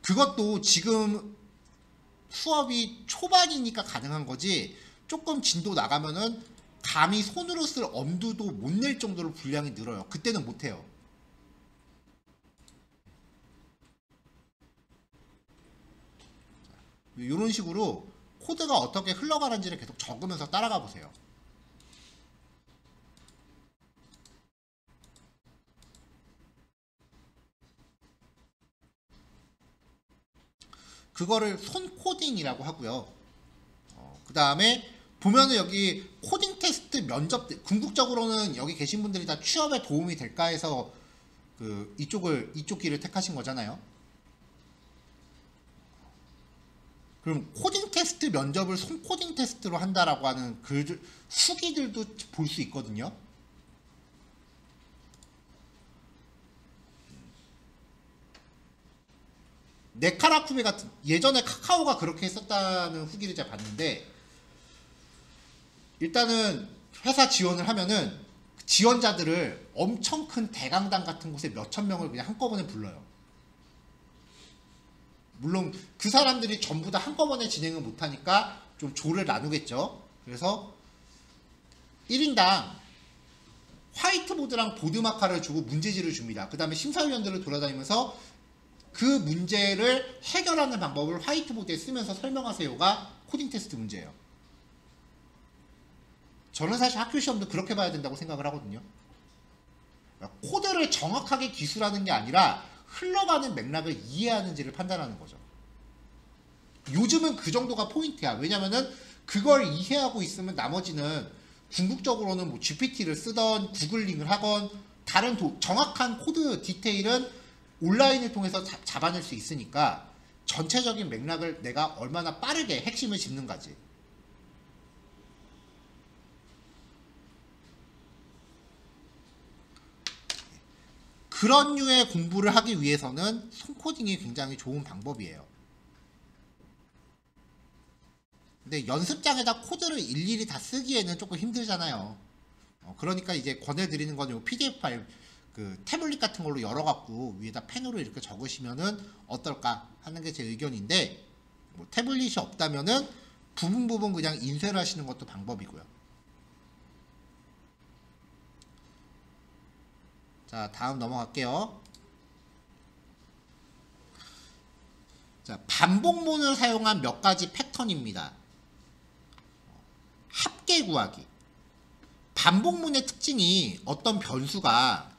그것도 지금 수업이 초반이니까 가능한 거지, 조금 진도 나가면은 감히 손으로 쓸 엄두도 못 낼 정도로 분량이 늘어요. 그때는 못해요. 이런 식으로 코드가 어떻게 흘러가는지를 계속 적으면서 따라가 보세요. 그거를 손코딩이라고 하고요. 그 다음에 보면은 여기 코딩 테스트 면접, 궁극적으로는 여기 계신 분들이 다 취업에 도움이 될까 해서 이쪽 길을 택하신 거잖아요. 그럼 코딩 테스트 면접을 손코딩 테스트로 한다라고 하는 후기들도 볼 수 있거든요. 네카라쿠메 같은, 예전에 카카오가 그렇게 했었다는 후기를 제가 봤는데, 일단은 회사 지원을 하면은 지원자들을 엄청 큰 대강당 같은 곳에 몇천 명을 그냥 한꺼번에 불러요. 물론 그 사람들이 전부 다 한꺼번에 진행을 못하니까 좀 조를 나누겠죠. 그래서 1인당 화이트보드랑 보드마카를 주고 문제지를 줍니다. 그 다음에 심사위원들을 돌아다니면서 그 문제를 해결하는 방법을 화이트보드에 쓰면서 설명하세요가 코딩 테스트 문제예요. 저는 사실 학교 시험도 그렇게 봐야 된다고 생각을 하거든요. 코드를 정확하게 기술하는 게 아니라 흘러가는 맥락을 이해하는지를 판단하는 거죠. 요즘은 그 정도가 포인트야. 왜냐면은 그걸 이해하고 있으면 나머지는 궁극적으로는 뭐 GPT를 쓰던 구글링을 하건 다른 정확한 코드 디테일은 온라인을 통해서 잡아낼 수 있으니까 전체적인 맥락을 내가 얼마나 빠르게 핵심을 짚는가지. 그런 류의 공부를 하기 위해서는 손코딩이 굉장히 좋은 방법이에요. 근데 연습장에다 코드를 일일이 다 쓰기에는 조금 힘들잖아요. 그러니까 이제 권해드리는 건 요 PDF 파일, 그 태블릿 같은 걸로 열어갖고 위에다 펜으로 이렇게 적으시면은 어떨까 하는 게 제 의견인데, 뭐 태블릿이 없다면은 부분 그냥 인쇄를 하시는 것도 방법이고요. 자, 다음 넘어갈게요. 자, 반복문을 사용한 몇 가지 패턴입니다. 합계 구하기. 반복문의 특징이 어떤 변수가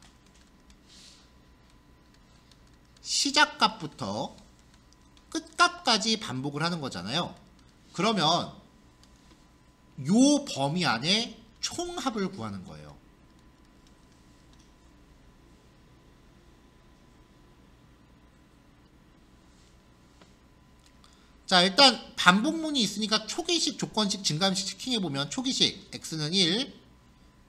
시작값부터 끝값까지 반복을 하는 거잖아요. 그러면 요 범위 안에 총합을 구하는 거예요. 자, 일단 반복문이 있으니까 초기식, 조건식, 증감식 체킹해보면 초기식 x는 1,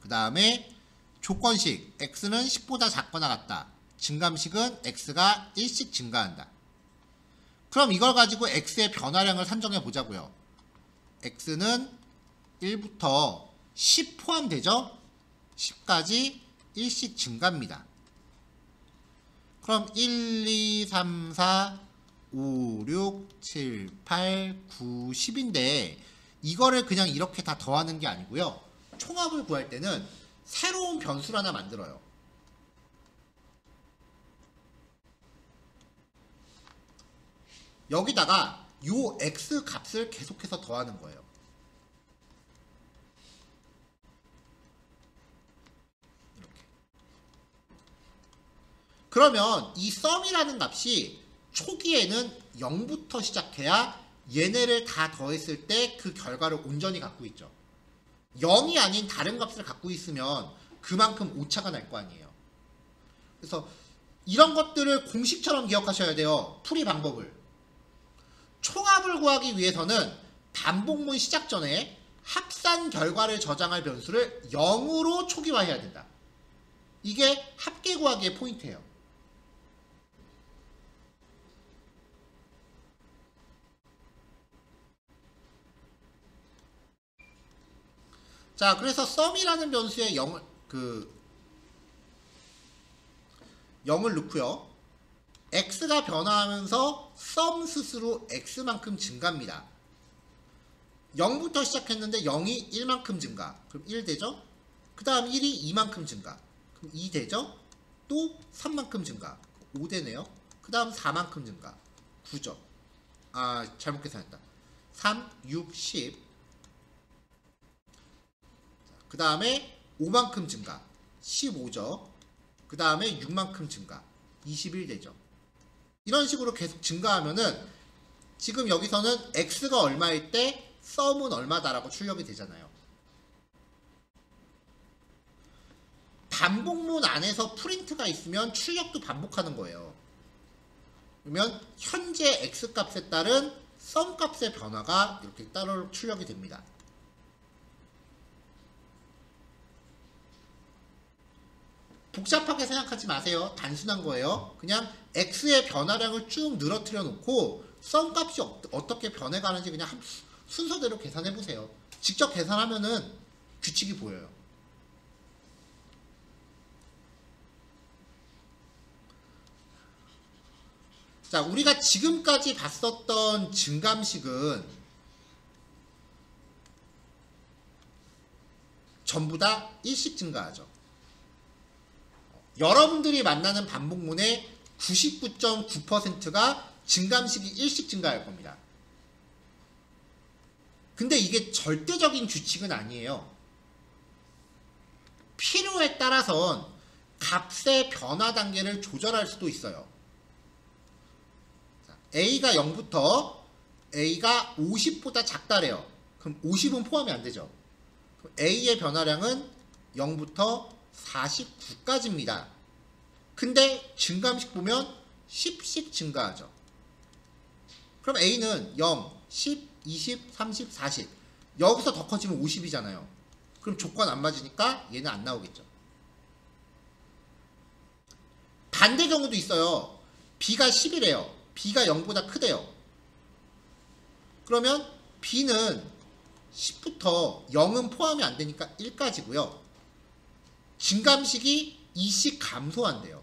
그 다음에 조건식 x는 10보다 작거나 같다, 증감식은 x가 1씩 증가한다. 그럼 이걸 가지고 x의 변화량을 산정해 보자고요. x는 1부터 10 포함되죠? 10까지 1씩 증가합니다. 그럼 1, 2, 3, 4, 5, 6, 7, 8, 9, 10인데 이거를 그냥 이렇게 다 더하는 게 아니고요. 총합을 구할 때는 새로운 변수를 하나 만들어요. 여기다가 요 x 값을 계속해서 더하는 거예요. 이렇게. 그러면 이 썸이라는 값이 초기에는 0부터 시작해야 얘네를 다 더했을 때 그 결과를 온전히 갖고 있죠. 0이 아닌 다른 값을 갖고 있으면 그만큼 오차가 날 거 아니에요. 그래서 이런 것들을 공식처럼 기억하셔야 돼요. 풀이 방법을. 총합을 구하기 위해서는 반복문 시작 전에 합산 결과를 저장할 변수를 0으로 초기화해야 된다. 이게 합계 구하기의 포인트예요. 자, 그래서 썸이라는 변수에 0을 넣고요. x가 변화하면서 썸 스스로 x만큼 증가합니다. 0부터 시작했는데 0이 1만큼 증가. 그럼 1 되죠? 그 다음 1이 2만큼 증가. 그럼 2 되죠? 또 3만큼 증가. 5 되네요. 그 다음 4만큼 증가. 9죠. 아, 잘못 계산했다. 3, 6, 10. 그 다음에 5만큼 증가. 15죠. 그 다음에 6만큼 증가. 21 되죠. 이런 식으로 계속 증가하면은 지금 여기서는 x가 얼마일 때 썸은 얼마다라고 출력이 되잖아요. 반복문 안에서 프린트가 있으면 출력도 반복하는 거예요. 그러면 현재 x값에 따른 썸값의 변화가 이렇게 따로 출력이 됩니다. 복잡하게 생각하지 마세요. 단순한 거예요. 그냥 x의 변화량을 쭉 늘어뜨려 놓고 썸값이 어떻게 변해가는지 그냥 순서대로 계산해 보세요. 직접 계산하면은 규칙이 보여요. 자, 우리가 지금까지 봤었던 증감식은 전부 다 일씩 증가하죠. 여러분들이 만나는 반복문의 99.9%가 증감식이 일씩 증가할 겁니다. 근데 이게 절대적인 규칙은 아니에요. 필요에 따라선 값의 변화 단계를 조절할 수도 있어요. A가 0부터 A가 50보다 작다래요. 그럼 50은 포함이 안 되죠. A의 변화량은 0부터 49까지입니다. 근데 증감식 보면 10씩 증가하죠. 그럼 A는 0, 10, 20, 30, 40. 여기서 더 커지면 50이잖아요. 그럼 조건 안 맞으니까 얘는 안 나오겠죠. 반대 경우도 있어요. B가 10이래요. B가 0보다 크대요. 그러면 B는 10부터 0은 포함이 안 되니까 1까지고요. 증감식이 2씩 감소한대요.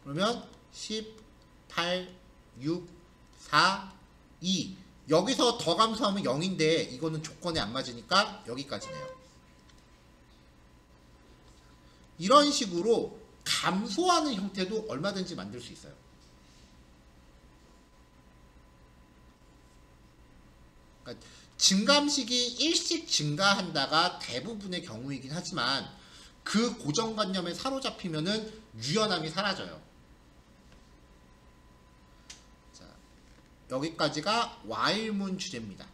그러면 10, 8, 6, 4, 2. 여기서 더 감소하면 0인데 이거는 조건에 안 맞으니까 여기까지네요. 이런 식으로 감소하는 형태도 얼마든지 만들 수 있어요. 그러니까 증감식이 일씩 증가한다가 대부분의 경우이긴 하지만 그 고정관념에 사로잡히면은 유연함이 사라져요. 자, 여기까지가 while문 주제입니다.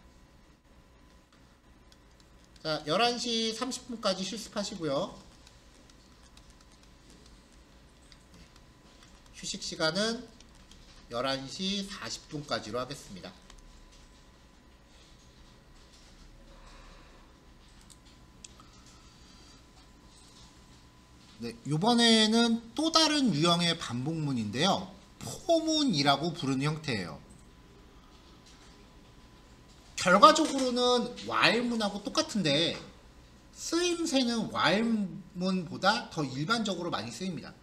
자, 11시 30분까지 실습하시고요. 휴식 시간은 11시 40분까지로 하겠습니다. 네, 이번에는 또 다른 유형의 반복문인데요. 포문이라고 부르는 형태예요. 결과적으로는 while문하고 똑같은데 쓰임새는 while문보다 더 일반적으로 많이 쓰입니다.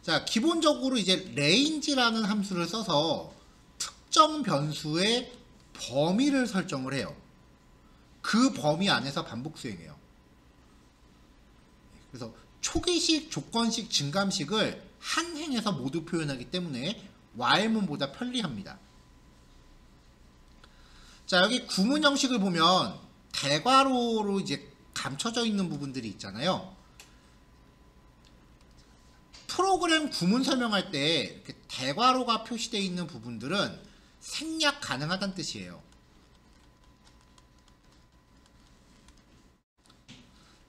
자, 기본적으로 이제 range라는 함수를 써서 특정 변수의 범위를 설정을 해요. 그 범위 안에서 반복 수행해요. 그래서 초기식, 조건식, 증감식을 한 행에서 모두 표현하기 때문에 while문보다 편리합니다. 자, 여기 구문 형식을 보면 대괄호로 이제 감춰져 있는 부분들이 있잖아요. 프로그램 구문 설명할 때 이렇게 대괄호가 표시되어 있는 부분들은 생략 가능하다는 뜻이에요.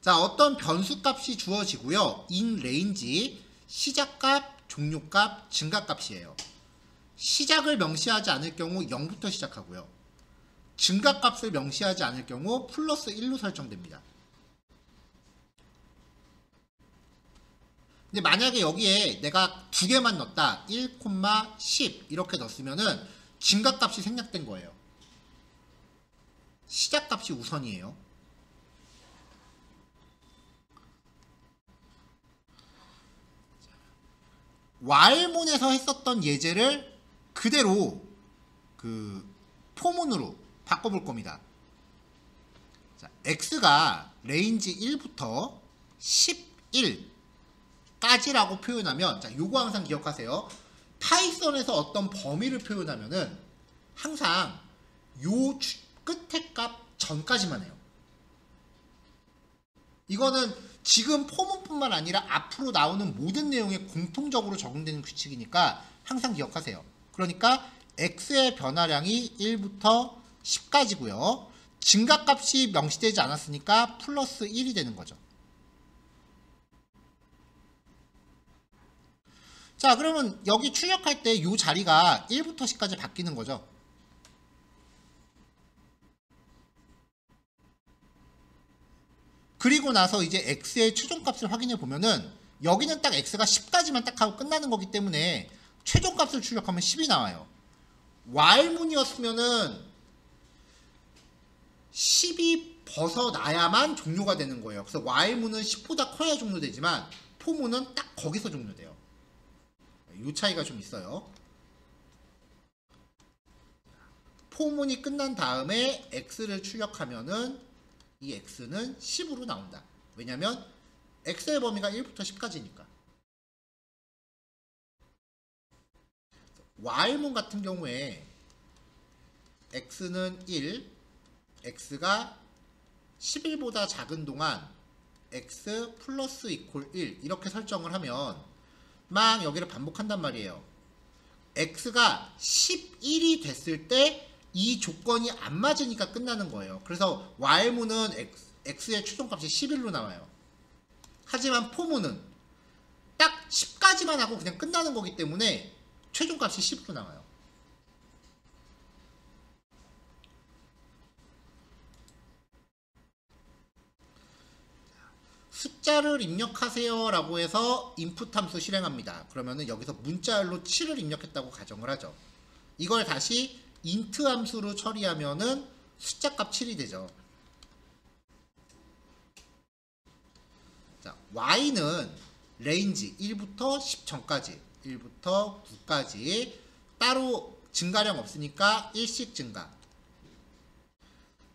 자, 어떤 변수값이 주어지고요. in range, 시작값, 종료값, 증가값이에요. 시작을 명시하지 않을 경우 0부터 시작하고요. 증가값을 명시하지 않을 경우 플러스 1로 설정됩니다. 근데 만약에 여기에 내가 두 개만 넣었다. 1, 10 이렇게 넣었으면은 증가값이 생략된 거예요. 시작값이 우선이에요. while문에서 했었던 예제를 그대로 그 포문으로 바꿔볼 겁니다. 자, x가 range 1부터 11까지라고 표현하면, 자, 요거 항상 기억하세요. 파이썬에서 어떤 범위를 표현하면은 항상 요 끝에 값 전까지만 해요. 이거는 지금 포문뿐만 아니라 앞으로 나오는 모든 내용에 공통적으로 적용되는 규칙이니까 항상 기억하세요. 그러니까 x의 변화량이 1부터 10까지고요. 증가값이 명시되지 않았으니까 플러스 1이 되는 거죠. 자, 그러면 여기 출력할 때 이 자리가 1부터 10까지 바뀌는 거죠. 그리고 나서 이제 x의 최종값을 확인해 보면은 여기는 딱 x가 10까지만 딱 하고 끝나는 거기 때문에 최종값을 출력하면 10이 나와요. while문이었으면은 10이 벗어나야만 종료가 되는 거예요. 그래서 while문은 10보다 커야 종료되지만 for문은 딱 거기서 종료돼요. 이 차이가 좀 있어요. for문이 끝난 다음에 x를 출력하면은 이 x는 10으로 나온다. 왜냐면 x의 범위가 1부터 10까지니까. while문 같은 경우에 x는 1, x가 11보다 작은 동안 x 플러스 이퀄 1 이렇게 설정을 하면 막 여기를 반복한단 말이에요. x가 11이 됐을 때 이 조건이 안 맞으니까 끝나는 거예요. 그래서 while문은 x의 최종값이 11로 나와요. 하지만 for문은 딱 10까지만 하고 그냥 끝나는 거기 때문에 최종값이 10으로 나와요. 숫자를 입력하세요 라고 해서 input 함수 실행합니다. 그러면은 여기서 문자열로 7을 입력했다고 가정을 하죠. 이걸 다시 int 함수로 처리하면은 숫자값 7이 되죠. 자, y는 레인지 1부터 10 전까지 1부터 9까지 따로 증가량 없으니까 1씩 증가.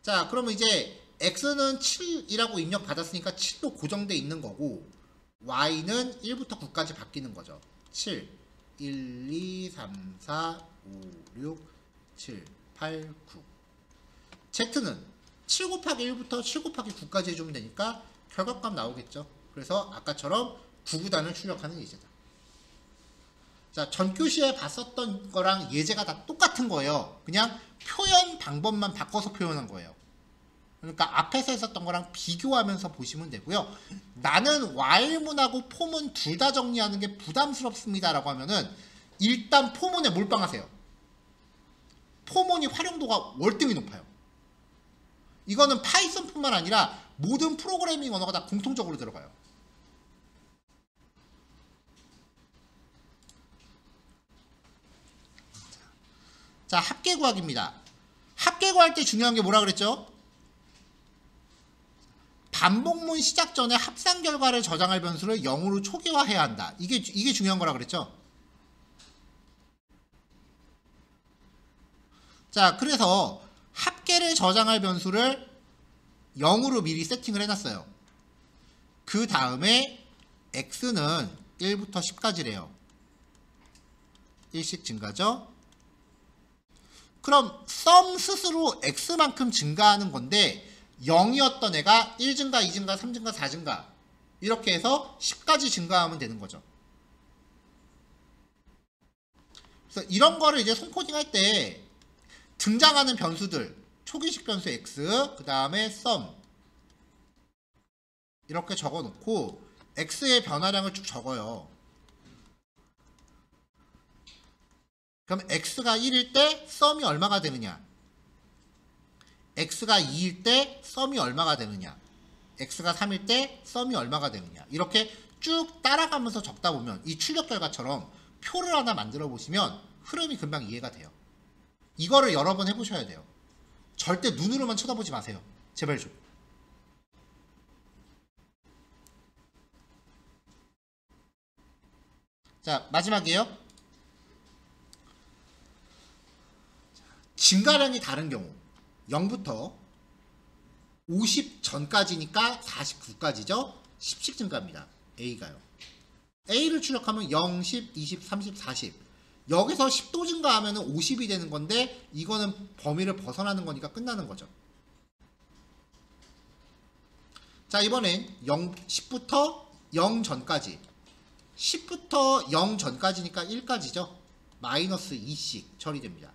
자, 그러면 이제 x는 7이라고 입력 받았으니까 7로 고정되어 있는 거고 y는 1부터 9까지 바뀌는 거죠. 7, 1, 2, 3, 4, 5, 6, 7, 8, 9. z는 7 곱하기 1부터 7 곱하기 9까지 해주면 되니까 결과값 나오겠죠. 그래서 아까처럼 9구단을 출력하는 예제다. 자, 전교시에 봤었던 거랑 예제가 다 똑같은 거예요. 그냥 표현 방법만 바꿔서 표현한 거예요. 그러니까 앞에서 했었던 거랑 비교하면서 보시면 되고요. 나는 while문하고 for문 둘 다 정리하는 게 부담스럽습니다 라고 하면은 일단 for문에 몰빵하세요. for문이 활용도가 월등히 높아요. 이거는 파이썬뿐만 아니라 모든 프로그래밍 언어가 다 공통적으로 들어가요. 자, 합계 구하기입니다. 합계 구할 때 중요한 게 뭐라 그랬죠? 반복문 시작 전에 합산 결과를 저장할 변수를 0으로 초기화해야 한다. 이게 중요한 거라 그랬죠? 자, 그래서 합계를 저장할 변수를 0으로 미리 세팅을 해놨어요. 그 다음에 x는 1부터 10까지래요. 1씩 증가죠? 그럼 sum 스스로 x만큼 증가하는 건데 0이었던 애가 1증가, 2증가, 3증가, 4증가 이렇게 해서 10까지 증가하면 되는 거죠. 그래서 이런 거를 이제 손코딩 할 때 등장하는 변수들 초기식 변수 x 그 다음에 sum 이렇게 적어 놓고 x의 변화량을 쭉 적어요. 그럼 x가 1일 때 sum이 얼마가 되느냐, x가 2일 때 sum이 얼마가 되느냐, x가 3일 때 sum이 얼마가 되느냐 이렇게 쭉 따라가면서 적다 보면 이 출력 결과처럼 표를 하나 만들어 보시면 흐름이 금방 이해가 돼요. 이거를 여러 번 해보셔야 돼요. 절대 눈으로만 쳐다보지 마세요. 제발 좀. 자, 마지막이에요. 증가량이 다른 경우 0부터 50 전까지니까 49까지죠. 10씩 증가합니다. A가요. A를 출력하면 0, 10, 20, 30, 40 여기서 10도 증가하면 50이 되는 건데 이거는 범위를 벗어나는 거니까 끝나는 거죠. 자, 이번엔 10부터 0 전까지 10부터 0 전까지니까 1까지죠. 마이너스 2씩 처리됩니다.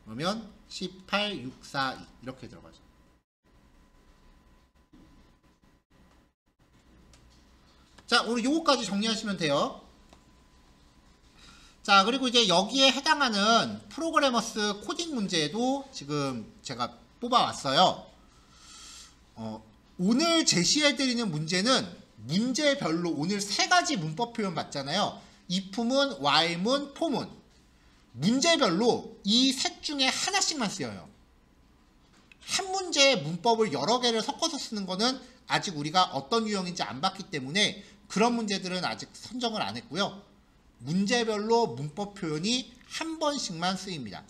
그러면 18, 6, 4, 2 이렇게 들어가죠. 자, 우리 요거까지 정리하시면 돼요. 자, 그리고 이제 여기에 해당하는 프로그래머스 코딩 문제도 지금 제가 뽑아왔어요. 오늘 제시해드리는 문제는 문제별로 오늘 세 가지 문법 표현 봤잖아요. if문, while문, for문. 문제별로 이 셋 중에 하나씩만 쓰여요. 한 문제의 문법을 여러 개를 섞어서 쓰는 거는 아직 우리가 어떤 유형인지 안 봤기 때문에 그런 문제들은 아직 선정을 안 했고요. 문제별로 문법 표현이 한 번씩만 쓰입니다.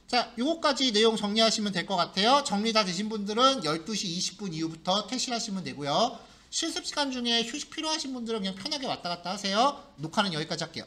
자, 요거까지 내용 정리하시면 될 것 같아요. 정리 다 되신 분들은 12시 20분 이후부터 퇴실하시면 되고요. 실습 시간 중에 휴식 필요하신 분들은 그냥 편하게 왔다 갔다 하세요. 녹화는 여기까지 할게요.